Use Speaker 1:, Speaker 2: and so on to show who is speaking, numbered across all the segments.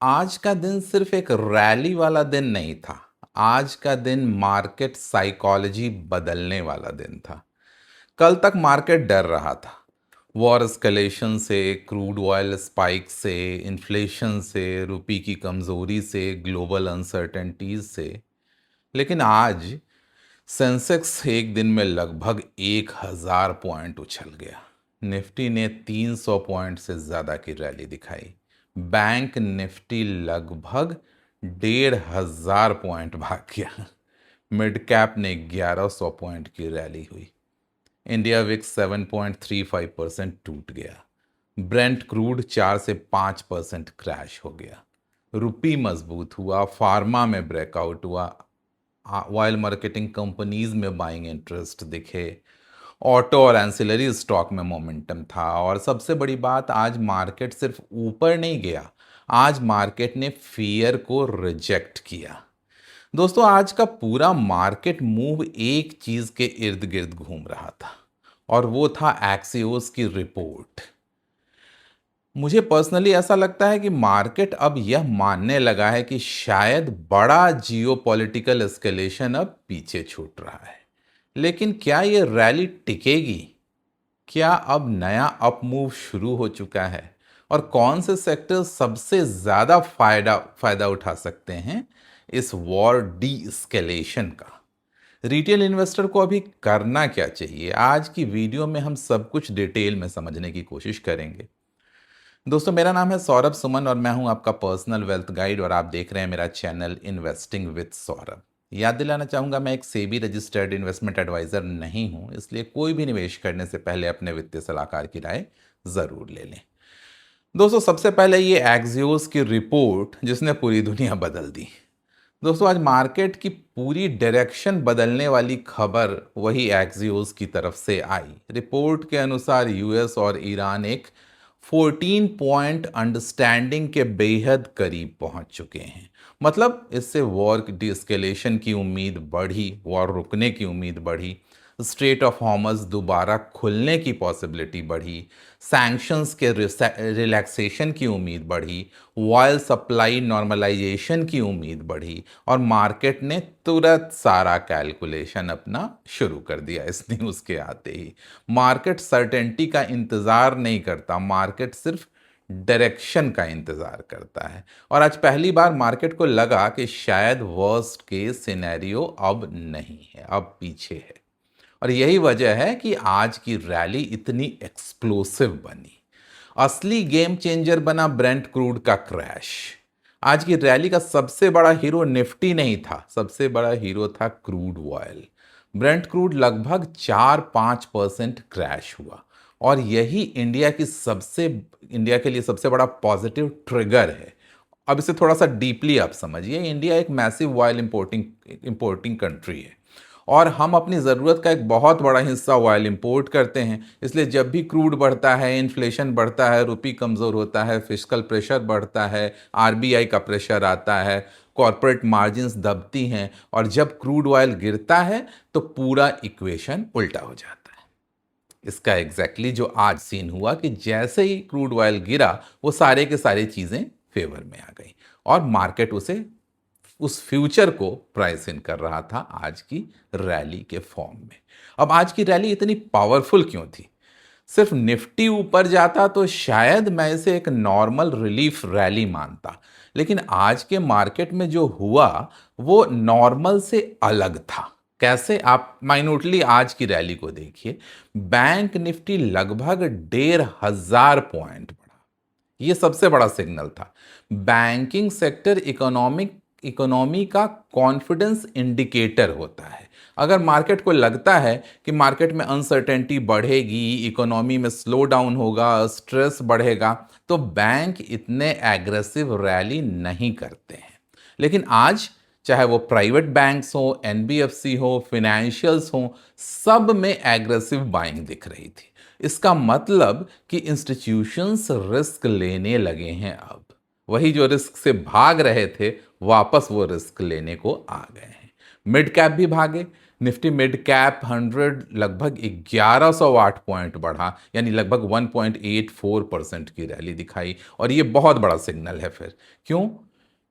Speaker 1: आज का दिन सिर्फ एक रैली वाला दिन नहीं था। आज का दिन मार्केट साइकोलॉजी बदलने वाला दिन था। कल तक मार्केट डर रहा था, वॉर एस्केलेशन से, क्रूड ऑयल स्पाइक से, इन्फ्लेशन से, रुपये की कमज़ोरी से, ग्लोबल अनसर्टेनिटीज से। लेकिन आज सेंसेक्स एक दिन में लगभग 1000 पॉइंट उछल गया। निफ्टी ने 300 पॉइंट से ज़्यादा की रैली दिखाई। बैंक निफ्टी लगभग 1500 पॉइंट भाग गया। मिड कैप ने 1100 पॉइंट की रैली हुई। इंडिया विक्स 7.35% टूट गया। ब्रेंट क्रूड 4 से 5% क्रैश हो गया। रुपी मजबूत हुआ, फार्मा में ब्रेकआउट हुआ, ऑयल मार्केटिंग कंपनीज में बाइंग इंटरेस्ट दिखे, ऑटो और एंसिलरी स्टॉक में मोमेंटम था। और सबसे बड़ी बात, आज मार्केट सिर्फ ऊपर नहीं गया, आज मार्केट ने फियर को रिजेक्ट किया। दोस्तों, आज का पूरा मार्केट मूव एक चीज के इर्द गिर्द घूम रहा था, और वो था एक्सियोस की रिपोर्ट। मुझे पर्सनली ऐसा लगता है कि मार्केट अब यह मानने लगा है कि शायद बड़ा जियोपॉलिटिकल एस्केलेशन अब पीछे छूट रहा है। लेकिन क्या यह रैली टिकेगी? क्या अब नया अप मूव शुरू हो चुका है? और कौन से सेक्टर सबसे ज्यादा फायदा उठा सकते हैं इस वॉर डी एस्केलेशन का? रिटेल इन्वेस्टर को अभी करना क्या चाहिए? आज की वीडियो में हम सब कुछ डिटेल में समझने की कोशिश करेंगे। दोस्तों, मेरा नाम है सौरभ सुमन और मैं हूं आपका पर्सनल वेल्थ गाइड, और आप देख रहे हैं मेरा चैनल इन्वेस्टिंग विद सौरभ। याद दिलाना चाहूंगा, मैं एक सेबी रजिस्टर्ड इन्वेस्टमेंट एडवाइजर नहीं हूं, इसलिए कोई भी निवेश करने से पहले अपने वित्तीय सलाहकार की राय जरूर ले लें। दोस्तों, सबसे पहले ये एक्सियोस की रिपोर्ट जिसने पूरी दुनिया बदल दी। दोस्तों, आज मार्केट की पूरी डायरेक्शन बदलने वाली खबर वही एक्सियोस की तरफ से आई। रिपोर्ट के अनुसार यूएस और ईरान एक 14 पॉइंट अंडरस्टैंडिंग के बेहद करीब पहुंच चुके हैं। मतलब इससे वॉर डिस्केलेशन की उम्मीद बढ़ी, वॉर रुकने की उम्मीद बढ़ी, स्ट्रेट ऑफ हॉर्मज दोबारा खुलने की पॉसिबिलिटी बढ़ी, सैंक्शंस के रिलैक्सेशन की उम्मीद बढ़ी, ऑयल सप्लाई नॉर्मलाइजेशन की उम्मीद बढ़ी, और मार्केट ने तुरंत सारा कैलकुलेशन अपना शुरू कर दिया इस न्यूज़ के आते ही। मार्केट सर्टेनिटी का इंतज़ार नहीं करता, मार्केट सिर्फ डायरेक्शन का इंतज़ार करता है। और आज पहली बार मार्केट को लगा कि शायद वर्स्ट केस सिनेरियो अब नहीं है, अब पीछे है। और यही वजह है कि आज की रैली इतनी एक्सप्लोसिव बनी। असली गेम चेंजर बना ब्रेंट क्रूड का क्रैश। आज की रैली का सबसे बड़ा हीरो निफ्टी नहीं था, सबसे बड़ा हीरो था क्रूड ऑयल। ब्रेंट क्रूड लगभग 4-5% क्रैश हुआ, और यही इंडिया के लिए सबसे बड़ा पॉजिटिव ट्रिगर है। अब इसे थोड़ा सा डीपली आप समझिए। इंडिया एक मैसिव ऑयल इंपोर्टिंग कंट्री है, और हम अपनी ज़रूरत का एक बहुत बड़ा हिस्सा ऑयल इंपोर्ट करते हैं। इसलिए जब भी क्रूड बढ़ता है, इन्फ्लेशन बढ़ता है, रुपये कमज़ोर होता है, फिस्कल प्रेशर बढ़ता है, आरबीआई का प्रेशर आता है, कॉरपोरेट मार्जिन्स दबती हैं, और जब क्रूड ऑयल गिरता है तो पूरा इक्वेशन उल्टा हो जाता है। इसका एग्जैक्टली जो आज सीन हुआ कि जैसे ही क्रूड ऑयल गिरा, वो सारे के सारी चीज़ें फेवर में आ गई, और मार्केट उस फ्यूचर को प्राइस इन कर रहा था आज की रैली के फॉर्म में। अब आज की रैली इतनी पावरफुल क्यों थी? सिर्फ निफ्टी ऊपर जाता तो शायद मैं इसे एक नॉर्मल रिलीफ रैली मानता, लेकिन आज के मार्केट में जो हुआ वो नॉर्मल से अलग था। कैसे? आप माइन्यूटली आज की रैली को देखिए। बैंक निफ्टी लगभग 1500 पॉइंट बढ़ा, ये सबसे बड़ा सिग्नल था। बैंकिंग सेक्टर इकोनॉमी का कॉन्फिडेंस इंडिकेटर होता है। अगर मार्केट को लगता है कि मार्केट में अनसर्टेनिटी बढ़ेगी, इकोनॉमी में स्लो डाउन होगा, स्ट्रेस बढ़ेगा, तो बैंक इतने एग्रेसिव रैली नहीं करते हैं। लेकिन आज चाहे वो प्राइवेट बैंक्स हो, एनबीएफसी हो, फिनेंशियल्स हो, सब में एग्रेसिव बाइंग दिख रही थी। इसका मतलब कि इंस्टीट्यूशंस रिस्क लेने लगे हैं। अब वही जो रिस्क से भाग रहे थे, वापस वो रिस्क लेने को आ गए हैं। मिड कैप भी भागे, निफ्टी मिड कैप 100 लगभग 1108 पॉइंट बढ़ा, यानी लगभग 1.84% की रैली दिखाई, और ये बहुत बड़ा सिग्नल है। फिर क्यों?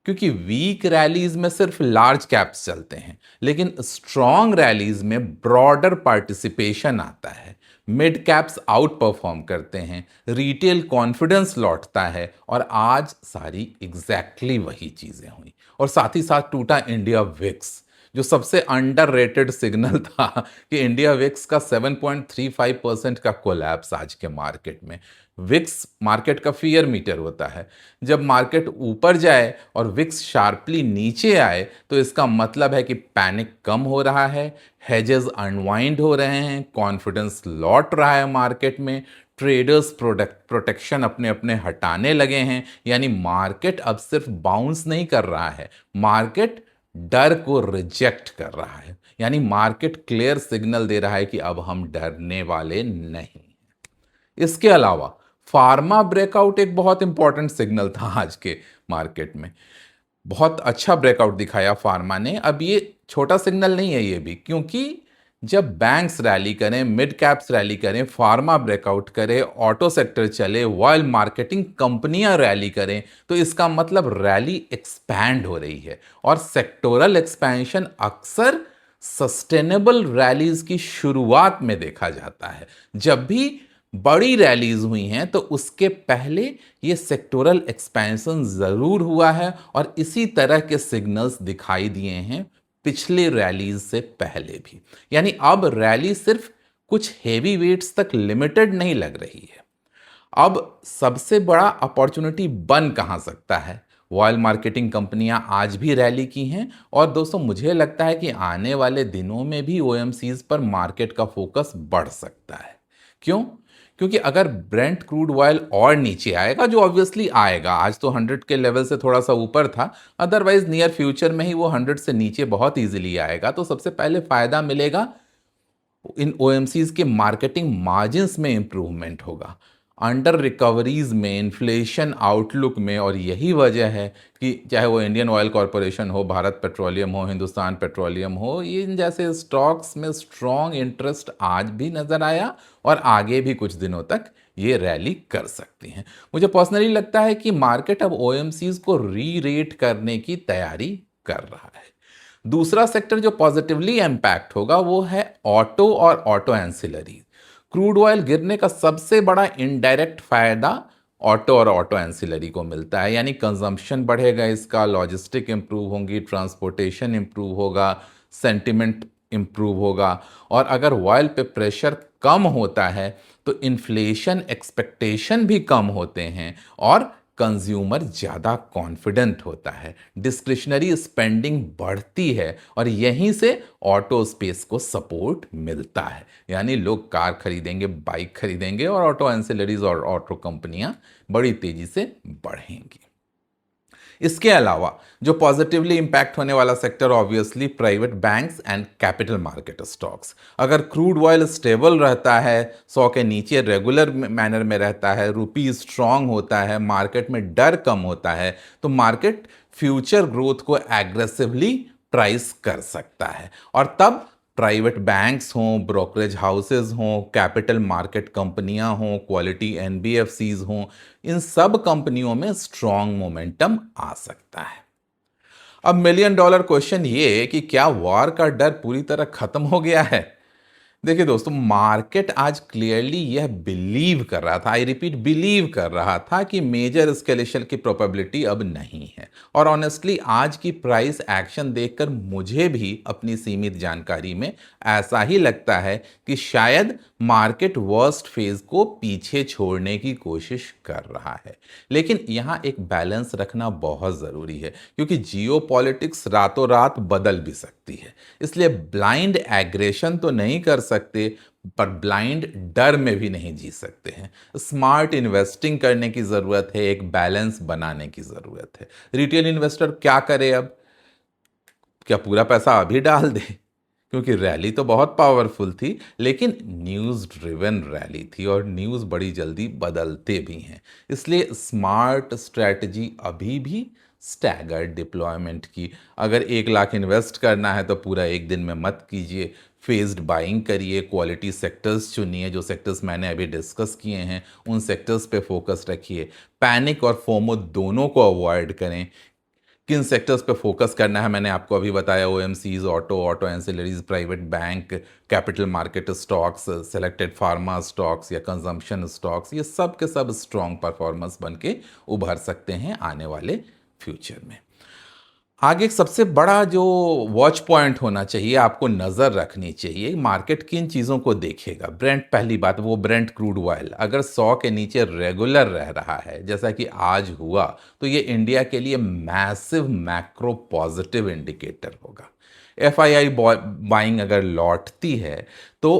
Speaker 1: क्योंकि वीक रैलीज में सिर्फ लार्ज कैप्स चलते हैं, लेकिन स्ट्रॉन्ग रैलीज में ब्रॉडर पार्टिसिपेशन आता है। मिड कैप्स आउट परफॉर्म करते हैं, रिटेल कॉन्फिडेंस लौटता है, और आज सारी एग्जैक्टली वही चीजें हुई। और साथ ही साथ टूटा इंडिया विक्स, जो सबसे अंडररेटेड सिग्नल था कि इंडिया विक्स का 7.35% का कोलैप्स आज के मार्केट में। विक्स मार्केट का फियर मीटर होता है। जब मार्केट ऊपर जाए और विक्स शार्पली नीचे आए तो इसका मतलब है कि पैनिक कम हो रहा है, हेजेस अनवाइंड हो रहे हैं, कॉन्फिडेंस लौट रहा है मार्केट में, ट्रेडर्स प्रोटेक्शन अपने अपने हटाने लगे हैं। यानी मार्केट अब सिर्फ बाउंस नहीं कर रहा है, मार्केट डर को रिजेक्ट कर रहा है। यानी मार्केट क्लियर सिग्नल दे रहा है कि अब हम डरने वाले नहीं। इसके अलावा फार्मा ब्रेकआउट एक बहुत इंपॉर्टेंट सिग्नल था आज के मार्केट में। बहुत अच्छा ब्रेकआउट दिखाया फार्मा ने। अब ये छोटा सिग्नल नहीं है ये भी, क्योंकि जब बैंक्स रैली करें, मिड कैप्स रैली करें, फार्मा ब्रेकआउट करे, ऑटो सेक्टर चले, ऑयल मार्केटिंग कंपनियां रैली करें, तो इसका मतलब रैली एक्सपैंड हो रही है। और सेक्टोरल एक्सपेंशन अक्सर सस्टेनेबल रैलीज की शुरुआत में देखा जाता है। जब भी बड़ी रैलीज हुई हैं तो उसके पहले ये सेक्टोरल एक्सपेंशन जरूर हुआ है, और इसी तरह के सिग्नल्स दिखाई दिए हैं पिछले रैलीज से पहले भी। यानी अब रैली सिर्फ कुछ हेवी वेट्स तक लिमिटेड नहीं लग रही है। अब सबसे बड़ा अपॉर्चुनिटी बन कहां सकता है? ऑयल मार्केटिंग कंपनियां आज भी रैली की हैं, और दोस्तों मुझे लगता है कि आने वाले दिनों में भी ओएमसीज पर मार्केट का फोकस बढ़ सकता है। क्यों? क्योंकि अगर ब्रेंट क्रूड ऑयल और नीचे आएगा, जो ऑब्वियसली आएगा, आज तो 100 के लेवल से थोड़ा सा ऊपर था, अदरवाइज नियर फ्यूचर में ही वो 100 से नीचे बहुत इजीली आएगा, तो सबसे पहले फायदा मिलेगा इन ओएमसीज के मार्केटिंग मार्जिन्स में इंप्रूवमेंट होगा, अंडर रिकवरीज में, इन्फ्लेशन आउटलुक में। और यही वजह है कि चाहे वो इंडियन ऑयल कॉरपोरेशन हो, भारत पेट्रोलियम हो, हिंदुस्तान पेट्रोलियम हो, इन जैसे स्टॉक्स में स्ट्रॉन्ग इंटरेस्ट आज भी नजर आया, और आगे भी कुछ दिनों तक ये रैली कर सकती हैं। मुझे पर्सनली लगता है कि मार्केट अब ओएमसीज को री रेट करने की तैयारी कर रहा है। दूसरा सेक्टर जो पॉजिटिवली इंपैक्ट होगा वो है ऑटो और ऑटो एंसिलरी। क्रूड ऑयल गिरने का सबसे बड़ा इनडायरेक्ट फायदा ऑटो और ऑटो एंसिलरी को मिलता है। यानी कंजम्पशन बढ़ेगा, इसका लॉजिस्टिक इंप्रूव होंगी, ट्रांसपोर्टेशन इंप्रूव होगा, सेंटिमेंट इंप्रूव होगा। और अगर ऑयल पे प्रेशर कम होता है तो इन्फ्लेशन एक्सपेक्टेशन भी कम होते हैं, और कंज्यूमर ज़्यादा कॉन्फिडेंट होता है, डिस्क्रिशनरी स्पेंडिंग बढ़ती है, और यहीं से ऑटो स्पेस को सपोर्ट मिलता है। यानी लोग कार खरीदेंगे, बाइक खरीदेंगे, और ऑटो एंसिलरीज और ऑटो कंपनियां बड़ी तेजी से बढ़ेंगी। इसके अलावा जो पॉजिटिवली इंपैक्ट होने वाला sector obviously private banks and capital market stocks. अगर क्रूड ऑयल स्टेबल रहता है, 100 के नीचे रेगुलर मैनर में रहता है, रुपी स्ट्रांग होता है, मार्केट में डर कम होता है, तो मार्केट फ्यूचर ग्रोथ को एग्रेसिवली प्राइस कर सकता है। और तब प्राइवेट बैंक्स हों, ब्रोकरेज हाउसेज हों, कैपिटल मार्केट कंपनियां हों, क्वालिटी एनबीएफसीज हों, इन सब कंपनियों में स्ट्रॉन्ग मोमेंटम आ सकता है। अब मिलियन डॉलर क्वेश्चन ये है कि क्या वॉर का डर पूरी तरह खत्म हो गया है? देखिए दोस्तों, मार्केट आज क्लियरली यह बिलीव कर रहा था, आई रिपीट बिलीव कर रहा था, कि मेजर एस्केलेशन की प्रोबेबिलिटी अब नहीं है। और ऑनेस्टली आज की प्राइस एक्शन देखकर मुझे भी अपनी सीमित जानकारी में ऐसा ही लगता है कि शायद मार्केट वर्स्ट फेज को पीछे छोड़ने की कोशिश कर रहा है। लेकिन यहाँ एक बैलेंस रखना बहुत ज़रूरी है, क्योंकि जियोपॉलिटिक्स रातों रात बदल भी सकती है। इसलिए ब्लाइंड एग्रेशन तो नहीं कर सकते, पर ब्लाइंड डर में भी नहीं जी सकते हैं। स्मार्ट इन्वेस्टिंग करने की ज़रूरत है, एक बैलेंस बनाने की ज़रूरत है। रिटेल इन्वेस्टर क्या करे अब? क्या पूरा पैसा अभी डाल दे? क्योंकि रैली तो बहुत पावरफुल थी, लेकिन न्यूज़ ड्रिवन रैली थी, और न्यूज़ बड़ी जल्दी बदलते भी हैं। इसलिए स्मार्ट स्ट्रैटेजी अभी भी स्टैगर्ड डिप्लॉयमेंट की। अगर 1 लाख इन्वेस्ट करना है तो पूरा एक दिन में मत कीजिए, फेज्ड बाइंग करिए, क्वालिटी सेक्टर्स चुनिए, जो सेक्टर्स मैंने अभी डिस्कस किए हैं उन सेक्टर्स पे फोकस रखिए। पैनिक और फोमो दोनों को अवॉइड करें। किन सेक्टर्स पे फोकस करना है मैंने आपको अभी बताया, OMCs, auto ancillaries, private bank, capital market stocks, selected pharma stocks या कंजम्पशन स्टॉक्स, ये सब के सब स्ट्रॉन्ग परफॉर्मेंस बन के उभर सकते हैं आने वाले फ्यूचर में। आगे सबसे बड़ा जो वॉच पॉइंट होना चाहिए, आपको नज़र रखनी चाहिए, मार्केट किन चीज़ों को देखेगा। ब्रेंट, पहली बात वो ब्रेंट क्रूड ऑयल अगर 100 के नीचे रेगुलर रह रहा है जैसा कि आज हुआ, तो ये इंडिया के लिए मैसिव मैक्रो पॉजिटिव इंडिकेटर होगा। एफआईआई बाइंग अगर लौटती है तो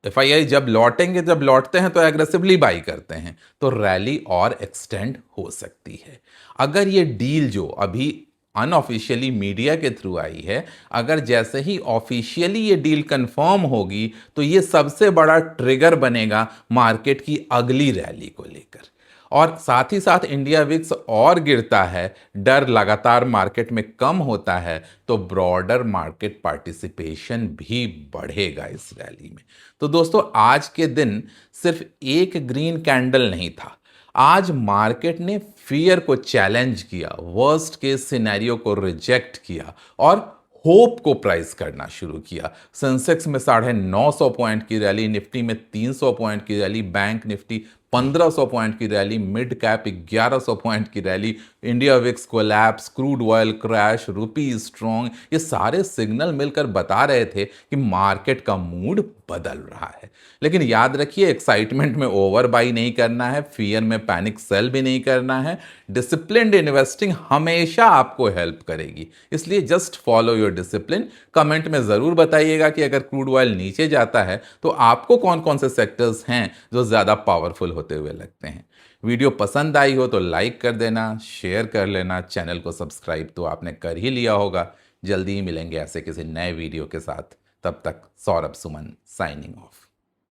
Speaker 1: एफआईआई जब लौटते हैं तो एग्रेसिवली बाई करते हैं, तो रैली और एक्सटेंड हो सकती है। अगर ये डील जो अभी अनऑफिशियली मीडिया के थ्रू आई है, अगर जैसे ही ऑफिशियली ये डील कंफर्म होगी तो ये सबसे बड़ा ट्रिगर बनेगा मार्केट की अगली रैली को लेकर। और साथ ही साथ इंडिया विक्स और गिरता है, डर लगातार मार्केट में कम होता है, तो ब्रॉडर मार्केट पार्टिसिपेशन भी बढ़ेगा इस रैली में। तो दोस्तों, आज के दिन सिर्फ एक ग्रीन कैंडल नहीं था, आज मार्केट ने फियर को चैलेंज किया, वर्स्ट केस सिनेरियो को रिजेक्ट किया और होप को प्राइस करना शुरू किया। सेंसेक्स में 950 पॉइंट की रैली, निफ्टी में 300 पॉइंट की रैली, बैंक निफ्टी 1500 पॉइंट की रैली, मिड कैप 1100 पॉइंट की rally, India VIX collapse, crude oil crash, rupee strong, ये सारे सिग्नल मिलकर बता रहे थे कि मार्केट का मूड बदल रहा है। लेकिन याद रखिए, एक्साइटमेंट में ओवर बाई नहीं करना है, फियर में पैनिक सेल भी नहीं करना है। डिसिप्लिन्ड इन्वेस्टिंग हमेशा आपको हेल्प करेगी, इसलिए just follow your discipline. Comment में ज़रूर बताइएगा कि अगर क्रूड ऑयल नीचे जाता है तो आपको कौन कौन से सेक्टर्स हैं जो ज़्यादा पावरफुल होते हुए लगते हैं। वीडियो पसंद आई हो तो लाइक कर देना, शेयर कर लेना, चैनल को सब्सक्राइब तो आपने कर ही लिया होगा। जल्दी ही मिलेंगे ऐसे किसी नए वीडियो के साथ, तब तक सौरभ सुमन साइनिंग ऑफ।